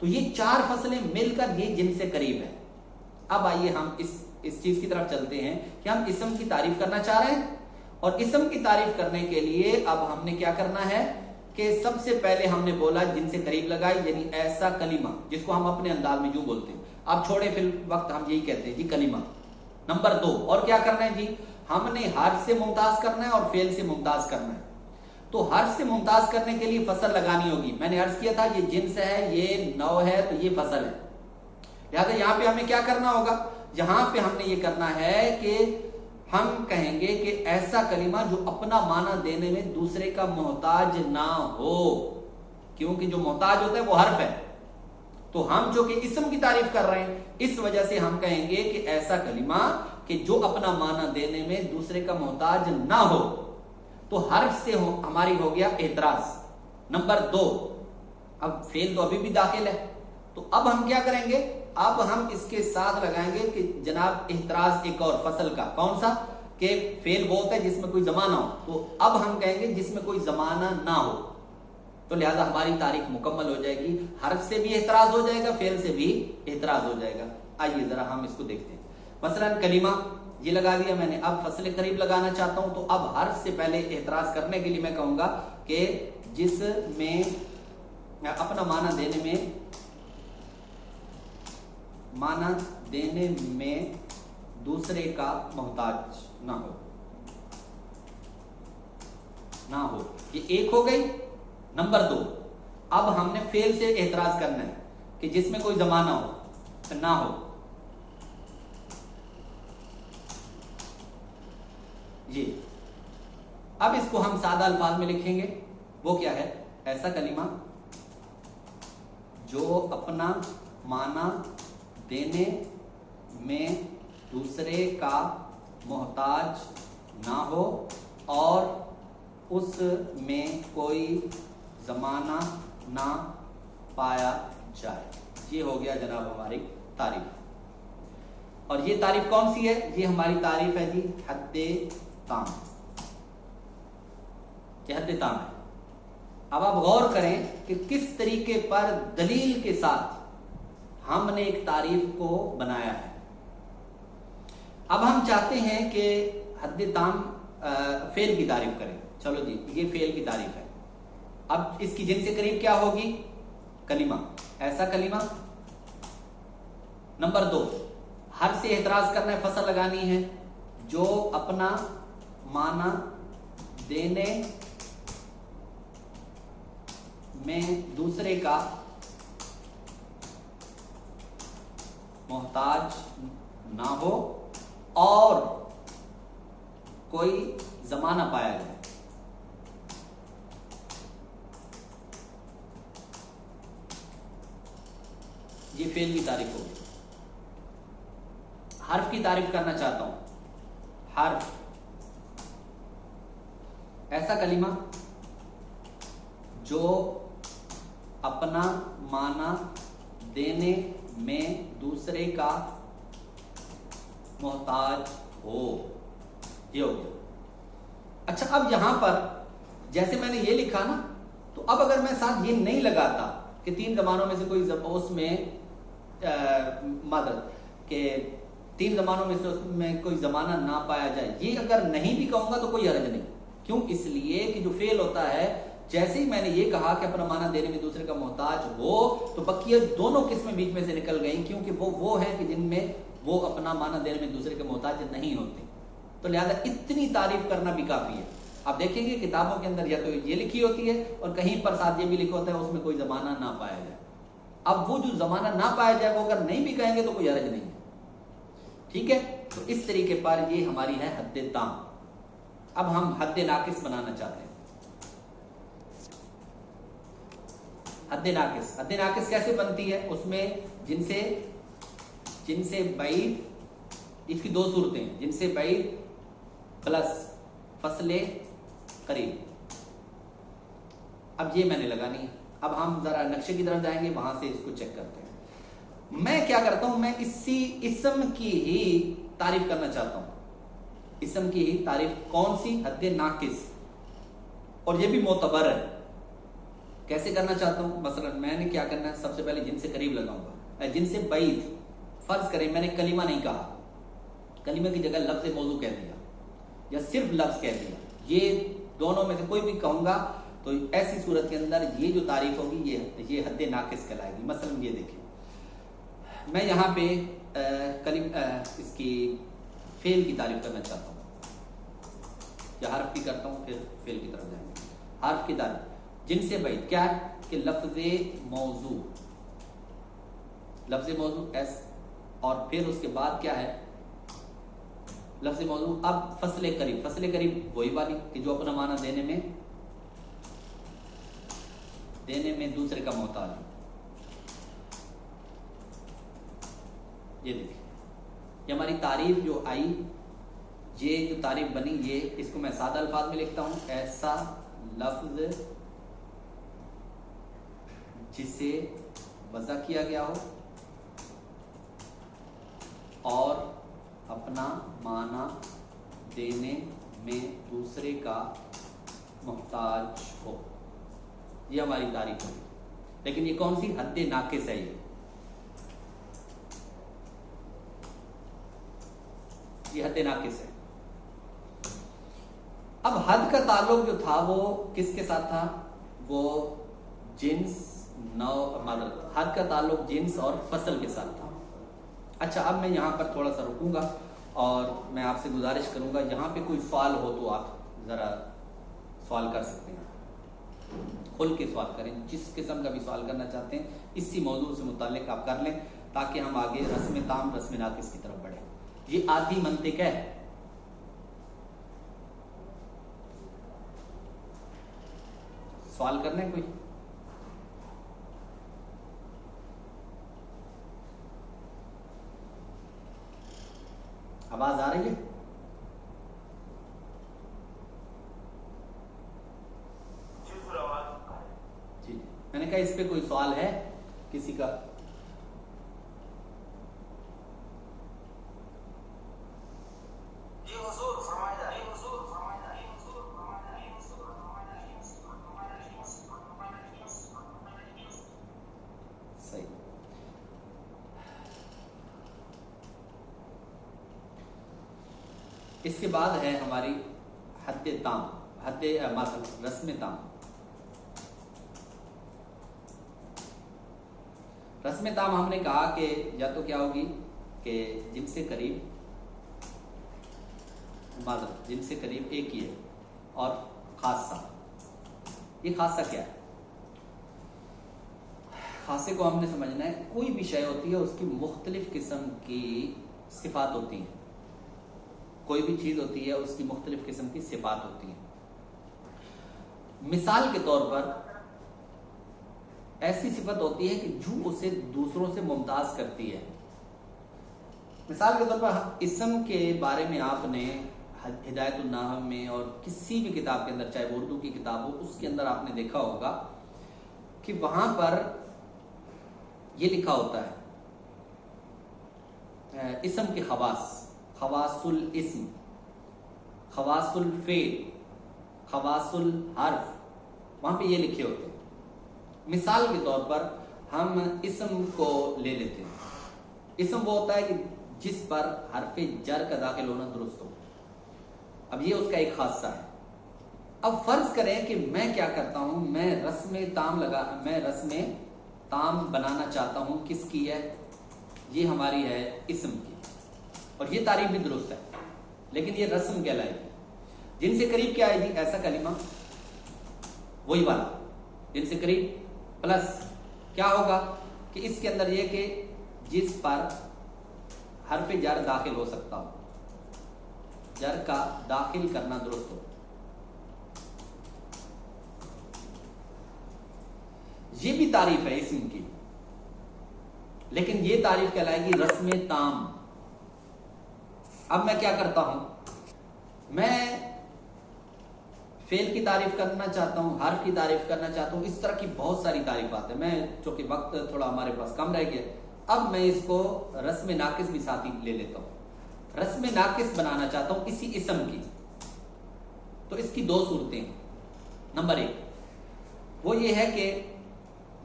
तो ये 4 फसलें मिलकर ये जिनसे करीब है। अब आइए हम इस चीज की तरफ चलते हैं कि हम इस्म की तारीफ करना चाह रहे हैं, और इस्म की तारीफ करने के लिए अब हमने क्या करना है कि सबसे पहले हमने बोला जिनसे करीब लगाई, यानी ऐसा कलीमा जिसको हम अपने अंदाज में यूं बोलते हैं। अब छोड़े फिर वक्त हम यही कहते हैं जी कलीमा। नंबर 2 और क्या करना है जी, हमने हर्फ से मुमताज करना है और फेल से मुमताज करना है। तो हर्फ से मुमताज करने के लिए फसल लगानी होगी। मैंने अर्ज किया था ये जिन्स है, ये 9 है, तो ये फसल है। लिहाजा यहां पे हमें क्या करना होगा, यहां पे हमने ये करना है कि हम कहेंगे कि ऐसा कलीमा जो अपना माना देने में दूसरे का मोहताज ना हो, क्योंकि जो मोहताज होता है वो हर्फ है। तो हम जो कि इस्म की तारीफ कर रहे हैं, इस वजह से हम कहेंगे कि ऐसा कलीमा कि जो अपना माना देने में दूसरे का मोहताज ना हो। तो हर्फ से हमारी हो गया एतराज। नंबर 2, अब फेल तो अभी भी दाखिल है, तो अब हम क्या करेंगे, अब हम इसके साथ लगाएंगे कि जनाब एतराज एक और फसल का, कौन सा, कि फेल वो होता है जिसमें कोई जमाना हो, तो अब हम कहेंगे जिसमें कोई जमाना ना हो। तो लिहाजा हमारी तारीख मुकम्मल हो जाएगी, हर्फ से भी एतराज हो जाएगा, फेल से भी एतराज हो जाएगा। आइए जरा हम इसको देखते हैं। मसलन कलीमा ये लगा दिया मैंने, अब फसले करीब लगाना चाहता हूं तो अब हर्फ से पहले एतराज करने के लिए मैं कहूंगा कि जिसमें अपना माना देने में दूसरे का मोहताज ना हो। ये एक हो गई। नंबर 2, अब हमने फेल से एतराज करना है कि जिसमें कोई जमाना हो ना हो। ये अब इसको हम सादा अल्फाज में लिखेंगे। वो क्या है? ऐसा कलीमा जो अपना माना देने में दूसरे का मोहताज ना हो और उसमें कोई जमाना ना पाया जाए। ये हो गया जनाब हमारी तारीफ। और ये तारीफ कौन सी है? ये हमारी तारीफ है जी हद्दे ताम। ये हद्दे ताम है। अब आप गौर करें कि किस तरीके पर दलील के साथ हमने एक तारीफ को बनाया है। अब हम चाहते हैं कि हद्दे ताम फेल की तारीफ करें। चलो जी, ये फेल की तारीफ है। अब इसकी जिनसे करीब क्या होगी? कलीमा, ऐसा कलीमा। नंबर 2, हर से एतराज करना है, फसल लगानी है, जो अपना माना देने में दूसरे का मोहताज ना हो और कोई जमाना पाया जाए। ये फेल की तारीफ होगी। हर्फ की तारीफ करना चाहता हूं। हर्फ, ऐसा कलीमा जो अपना माना देने में दूसरे का मोहताज हो। ये हो गया। अच्छा, अब यहां पर जैसे मैंने ये लिखा ना, तो अब अगर मैं साथ ये नहीं लगाता कि 3 जमानों में से कोई उसमें मदद के 3 जमानों में से उसमें कोई जमाना ना पाया जाए, ये अगर नहीं भी कहूंगा तो कोई हर्ज नहीं। क्यों? इसलिए कि जो फेल होता है, जैसे ही मैंने ये कहा कि अपना माना देने में दूसरे का मोहताज हो, तो बकिया दोनों किस्में बीच में से निकल गई, क्योंकि वो है कि जिनमें वो अपना माना देने में दूसरे के मोहताज नहीं होते। तो लिहाजा इतनी तारीफ करना भी काफी है। आप देखेंगे किताबों के अंदर या तो ये लिखी होती है और कहीं पर साथ ये भी लिखा होता है उसमें कोई जमाना ना पाया जाए। अब वो जो जमाना ना पाया जाए वो अगर नहीं भी कहेंगे तो कोई हर्ज नहीं है। ठीक है? तो इस तरीके पर ये हमारी है हद्दे ताम। अब हम हद्दे नाकिस बनाना चाहते हैं। हद्दे नाकिस कैसे बनती है? उसमें जिनसे बैद, इसकी 2 सूरतें हैं, जिनसे बैद प्लस फसले करीब। अब ये मैंने लगानी है। अब हम जरा नक्शे की तरफ जाएंगे, वहां से इसको चेक करते हैं। मैं क्या करता हूं, मैं इसी इस्म की ही तारीफ करना चाहता हूं। इस्म की ही तारीफ कौन सी? हद्दे नाकिस। और ये भी मोतबर है। कैसे करना चाहता हूं? मसलन मैंने क्या करना है, सबसे पहले जिनसे करीब लगाऊंगा। जिनसे बैद, फर्ज करें मैंने कलीमा नहीं कहा, कलीमा की जगह लफ्ज़ मौजू कह दिया या सिर्फ लफ्ज कह दिया, ये दोनों में से कोई भी कहूंगा, तो ऐसी सूरत के अंदर ये जो तारीफ होगी ये हद्दे नाकिस कहलाएगी। मसलन ये देखिए, मैं यहाँ पे इसकी फेल की तारीफ करना चाहता हूँ, या हर्फ की करता हूँ, फिर फेल की तरफ जाएंगे। हर्फ की तारीफ जिनसे बैद क्या है कि लफ्ज़े मौजू, लफ्ज़े मौजू एस, और फिर उसके बाद क्या है लफ्ज़ मौजू। अब फसले करीब वही वाली कि जो अपना माना देने में दूसरे का मोहताज। ये देखिए, ये हमारी तारीफ जो आई, ये जो तारीफ बनी, ये इसको मैं सादा अल्फाज में लिखता हूं। ऐसा लफ्ज जिसे वज़ा किया गया हो और अपना माना देने में दूसरे का मोहताज हो। ये हमारी तारीफ होगी। लेकिन ये कौन सी? हद्दे नाकिस है। ये ये हद नाकिस है। अब हद का ताल्लुक जो था वो किसके साथ था? वो जिन्स हद का ताल्लुक जिन्स और फसल के साथ था। अच्छा, अब मैं यहाँ पर थोड़ा सा रुकूंगा और मैं आपसे गुजारिश करूंगा, यहाँ पे कोई सवाल हो तो आप जरा सवाल कर सकते हैं, खुल के सवाल करें, जिस किस्म का भी सवाल करना चाहते हैं इसी मौजूद से मुताल्लिक आप कर लें, ताकि हम आगे रस्म ताम रस्म नाकिस की तरफ बढ़े। ये आधी मंतिक है। सवाल करना है कोई? आवाज आ रही है? जी, मैंने कहा इस पे कोई सवाल है किसी का? सही। इसके बाद है हमारी हद ताम, रस्म ताम। रस्म ताम हमने कहा कि या तो क्या होगी कि जिनसे करीब जिनसे करीब एक ही है, और खासा। ये खासा क्या है? खासे को हमने समझना है, कोई भी शय होती है उसकी मुख्तलिफ किस्म की सिफात होती हैं। कोई भी चीज होती है उसकी मुख्तलिफ किस्म की सिफात होती है। मिसाल के तौर पर ऐसी सिफत होती है कि जो उसे दूसरों से मुमताज करती है। मिसाल के तौर पर इस्म के बारे में आपने हिदायतुन नाहव में और किसी भी किताब के अंदर, चाहे वो उर्दू की किताब हो, उसके अंदर आपने देखा होगा कि वहां पर ये लिखा होता है इस्म के खवास, खवासुल इस्म, खवासुल फेल, खवासुल हर्फ, वहां पे ये लिखे होते हैं। मिसाल के तौर पर हम इस्म को ले लेते हैं। इस्म वो होता है कि जिस पर हर्फ जर का दाखिल होना दुरुस्त हो। अब ये उसका एक खासा है। अब फर्ज करें कि मैं क्या करता हूं, मैं रस्म ताम बनाना चाहता हूं। किसकी है? ये हमारी है इस्म की, और ये तारीफ भी दुरुस्त है, लेकिन ये रस्म कहलाएगी। जिनसे करीब क्या आएगी? ऐसा कलिमा, वही वाला जिनसे करीब, प्लस क्या होगा कि इसके अंदर ये कि जिस पर हर्फ जर दाखिल हो सकता हो, जर का दाखिल करना दुरुस्त हो। ये भी तारीफ है इस्म की, लेकिन ये तारीफ कहलाएगी रस्म ताम। अब मैं क्या करता हूं, मैं फेल की तारीफ करना चाहता हूं, हर्फ की तारीफ करना चाहता हूं, इस तरह की बहुत सारी तारीफात है। मैं, चूंकि वक्त थोड़ा हमारे पास कम रह गया, अब मैं इसको रस्म नाकिस भी साथ ही ले लेता हूं। रस्म नाकिस बनाना चाहता हूं इसी इस्म की, तो इसकी दो सूरतें हैं। नंबर एक वो ये है कि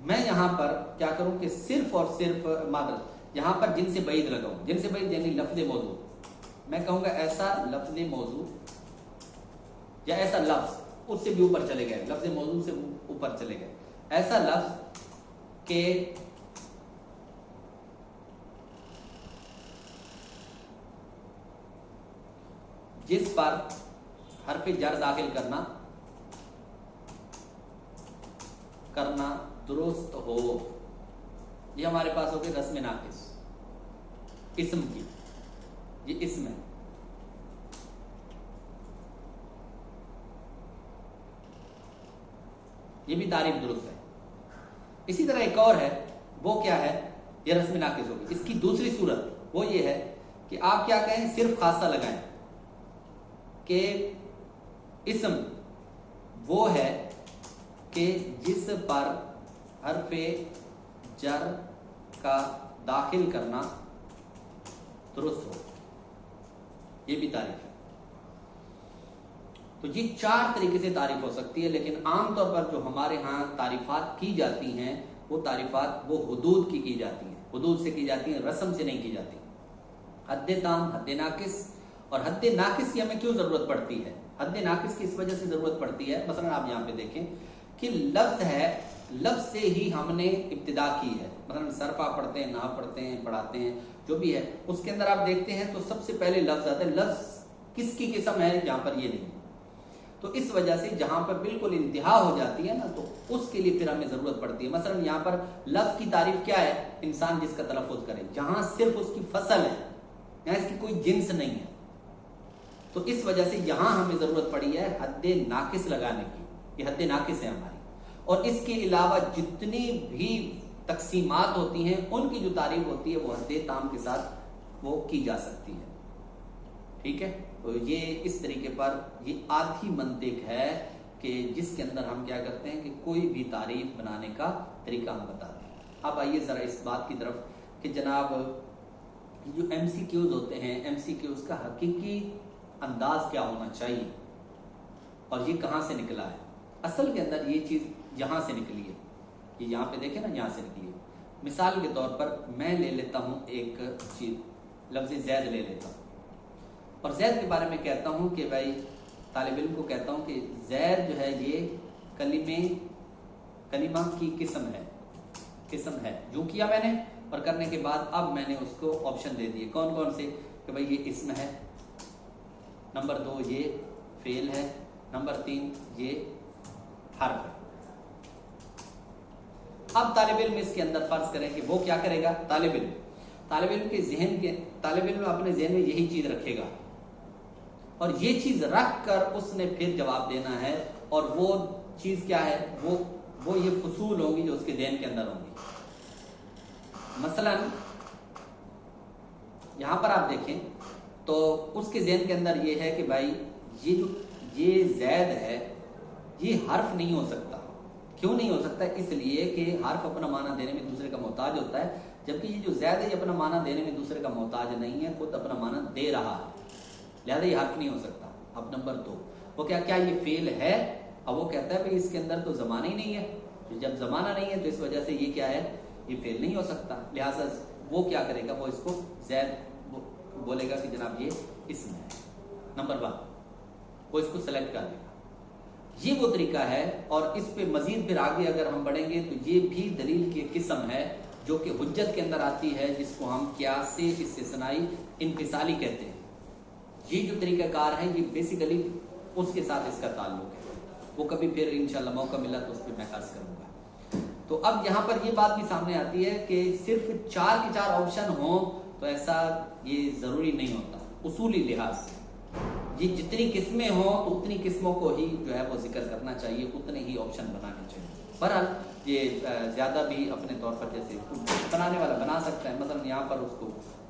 मैं यहां पर क्या करूं कि सिर्फ और सिर्फ यहां पर जिनसे बईद लगाऊं। जिनसे बईद यानी लफ्ज़ मौजू। मैं कहूंगा ऐसा लफ्ज़ मौजू या ऐसा लफ्ज़, उससे भी ऊपर चले गए, लफ्ज़ मौजू से ऊपर चले गए, ऐसा लफ्ज़ के जिस पर हर्फ जर दाखिल करना दुरुस्त हो। ये हमारे पास हो गई रस्म नाकिस इस्म की। ये इस्म है। ये भी तारीफ दुरुस्त है। इसी तरह एक और है, वो क्या है? ये रस्म नाकिस होगी। इसकी दूसरी सूरत वो ये है कि आप क्या कहें, सिर्फ खासा लगाएं कि इस्म वो है कि जिस पर हर्फे जर का दाखिल करना दुरुस्त हो। ये भी तारीफ है। तो ये चार तरीके से तारीफ हो सकती है, लेकिन आमतौर पर जो हमारे यहाँ तारीफात की जाती हैं वो तारीफात वो हुदूद की जाती हैं। हुदूद से की जाती हैं, रस्म से नहीं की जाती। हद ताम, हद नाकिस और हद नाकिस की हमें क्यों जरूरत पड़ती है? हद नाकिस की इस वजह से जरूरत पड़ती है, मसलन आप यहाँ पे देखें कि लफ्ज है, लफ्ज से ही हमने इब्तिदा की है। मसलन सर्फ आप पढ़ते हैं, नाहव पढ़ते हैं, पढ़ाते हैं, जो भी है उसके अंदर आप देखते हैं तो सबसे पहले लफ्ज आता है। लफ्ज किसकी किस्म है? यहाँ पर ये नहीं। तो इस वजह से जहां पर बिल्कुल इंतहा हो जाती है ना, तो उसके लिए फिर हमें जरूरत पड़ती है। मसलन यहाँ पर लफ्ज की तारीफ क्या है? इंसान जिसका तलफ़ुज़ करे, जहां सिर्फ उसकी फसल है, यहाँ इसकी कोई जिन्स नहीं है। तो इस वजह से यहां हमें जरूरत पड़ी है हद नाकिस लगाने की। ये हद नाकिस है हमारी। और इसके अलावा जितनी भी तकसीमात होती हैं उनकी जो तारीफ होती है वो हद ताम के साथ वो की जा सकती है। ठीक है, तो ये इस तरीके पर ये आधी मंतिक है कि जिसके अंदर हम क्या करते हैं कि कोई भी तारीफ बनाने का तरीका हम बताते हैं। अब आइए जरा इस बात की तरफ कि जनाब जो MCQs होते हैं, MCQs का हकीकी अंदाज क्या होना चाहिए और ये कहाँ से निकला है। असल के अंदर ये चीज़ यहाँ से निकली है, ये यहाँ पे देखें ना, यहाँ से निकली है। मिसाल के तौर पर मैं ले लेता हूँ एक चीज़, लफ्ज़ जैद ले लेता हूँ और जैद के बारे में कहता हूँ कि भाई तालिब इल्म को कहता हूँ कि जैद जो है ये कलिमा की किस्म है जो किया मैंने, और करने के बाद अब मैंने उसको ऑप्शन दे दिए कौन कौन से कि भाई ये इस्म है, नंबर 2 ये फेल है, नंबर 3 ये हर्फ है। अब तालिब इल्म इसके अंदर फर्ज करें कि वो क्या करेगा, तालिब इल्म अपने ज़हन में यही चीज रखेगा और ये चीज रख कर उसने फिर जवाब देना है। और वो चीज क्या है, वो ये फसूल होंगी जो उसके ज़हन के अंदर होंगी। मसलन यहां पर आप देखें तो उसके ज़हन के अंदर ये है कि भाई ये जैद है, ये हर्फ नहीं हो सकता। क्यों नहीं हो सकता? इसलिए कि हर्फ अपना माना देने में दूसरे का मोहताज होता है, जबकि ये जो जैद है ये अपना माना देने में दूसरे का मोहताज नहीं है, खुद अपना माना दे रहा है, लिहाजा ये हर्फ नहीं हो सकता। अब नंबर 2 वो क्या ये फेल है? अब वो कहता है भाई इसके अंदर तो जमाना ही नहीं है, तो जब जमाना नहीं है तो इस वजह से ये क्या है, ये फेल नहीं हो सकता। लिहाजा वो क्या करेगा, वो इसको जैद बोलेगा कि जनाब ये इसमें है, नंबर 1 वो इसको सेलेक्ट कर देगा। ये वो तरीका है। और इस पे मजीद फिर आगे अगर हम बढ़ेंगे तो ये भी दलील की किस्म है जो कि हुज्जत के अंदर आती है, जिसको हम क़ियासे इस्तिस्नाई इनफिसाली कहते हैं। ये जो तरीकाकार है ये बेसिकली उसके साथ इसका ताल्लुक है। वो कभी फिर इंशाल्लाह मौका मिला तो उस पर मैं अर्ज करूंगा। तो अब यहाँ पर ये बात भी सामने आती है कि सिर्फ 4 के 4 ऑप्शन हो तो ऐसा ये जरूरी नहीं होता। उसूली लिहाज से ये जितनी किस्में हो तो उतनी किस्मों को ही जो है वो जिक्र करना चाहिए, उतने ही ऑप्शन बनाने चाहिए। बहरहाल ये ज़्यादा भी अपने तौर पर जैसे बनाने वाला बना सकता है। मतलब यहाँ पर उसको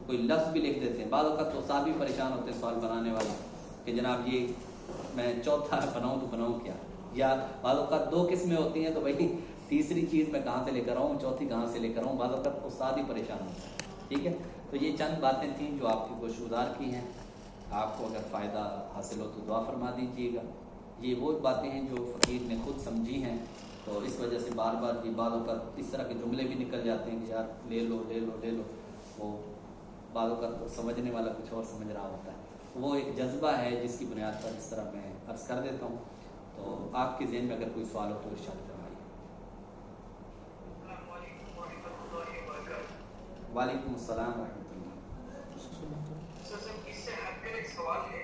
कोई लफ्ज़ भी लिख देते हैं। बाद वक़्त तो साहब भी परेशान होते हैं सवाल बनाने वाला कि जनाब ये मैं चौथा बनाऊँ तो बनाऊँ क्या, या बाद वक़्त 2 किस्में होती हैं तो भाई तीसरी चीज़ मैं कहाँ से लेकर आऊँ, चौथी कहाँ से लेकर आऊँ, बाद वक़्त उस्ताद ही परेशान होता है। ठीक है, तो ये चंद बातें थीं जो आपकी कोशिशुदार की हैं। आपको अगर फ़ायदा हासिल हो तो दुआ फरमा दीजिएगा। ये वो बातें हैं जो फ़कीर ने खुद समझी हैं, तो इस वजह से बार बार ये बालों का इस तरह के जुमले भी निकल जाते हैं कि यार ले लो ले लो ले लो। वो बालों का तो समझने वाला कुछ और समझ रहा होता है। वो एक जज्बा है जिसकी बुनियाद पर इस तरह मैं अर्ज़ कर देता हूँ। तो आपके ज़हन में अगर कोई सवाल हो तो इरशाद फरमाइए। वालेकुम अस्सलाम रहमतुल्लाह। इससे हटकर एक सवाल है